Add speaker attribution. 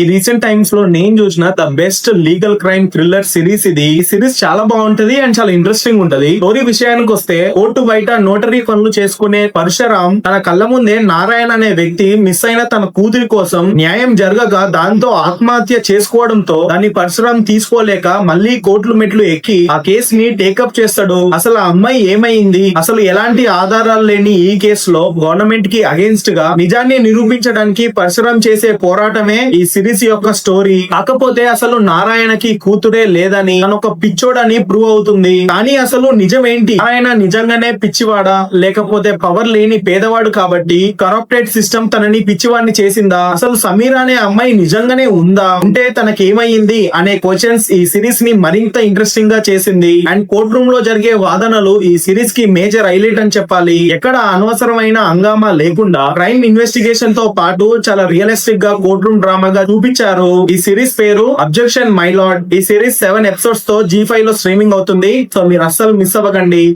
Speaker 1: ఈ recent times లో నేను చూసిన the best legal crime thriller series ఇది. ఈ సిరీస్ చాలా బాగుంటది అండ్ చాలా ఇంట్రెస్టింగ్ ఉంటది. స్టోరీ విషయానికి వస్తే కోర్టు బయట నోటరీ పనులు చేసుకునే పరశురాం తన కళ్ళ ముందే నారాయణ అనే వ్యక్తి మిస్ అయిన తన కూతురి కోసం న్యాయం జరగక దాంతో ఆత్మహత్య చేసుకోవడంతో దాన్ని పరశురాం తీసుకోలేక మళ్ళీ కోర్టులు మెట్లు ఎక్కి ఆ కేసు ని టేకప్ చేస్తాడు. అసలు ఆ అమ్మాయి ఏమైంది, అసలు ఎలాంటి ఆధారాలు లేని ఈ కేసులో గవర్నమెంట్ కి అగేన్స్ట్ గా నిజాన్ని నిరూపించడానికి పరశురాం చేసే పోరాటమే ఈ సిరీస్ యొక్క స్టోరీ. కాకపోతే అసలు నారాయణకి కూతురే లేదని తను ఒక పిచ్చోడని ప్రూవ్ అవుతుంది. కానీ అసలు నిజం ఏంటి? నారాయణ నిజంగానే పిచ్చివాడా లేకపోతే పవర్ లేని పేదవాడు కాబట్టి కరప్టెడ్ సిస్టమ్ తనని పిచ్చివాడిని చేసిందా? అసలు సమీర అనే అమ్మాయి నిజంగానే ఉందా? అంటే తనకేమైంది అనే క్వశ్చన్స్ ఈ సిరీస్ ని మరింత ఇంట్రెస్టింగ్ గా చేసింది. అండ్ కోర్ట్ రూమ్ లో జరిగే వాదనలు ఈ సిరీస్ కి మేజర్ హైలైట్ అని చెప్పాలి. ఎక్కడ అనవసరమైన హంగామా లేకుండా క్రైమ్ ఇన్వెస్టిగేషన్ తో పాటు చాలా రియలిస్టిక్ గా కోర్ట్ రూమ్ డ్రామాగా చూపించారు. ఈ సిరీస్ పేరు అబ్జెక్షన్ మై లార్డ్. ఈ సిరీస్ 7 ఎపిసోడ్స్ తో G5 లో స్ట్రీమింగ్ అవుతుంది. సో మీరు అస్సలు మిస్ అవ్వకండి.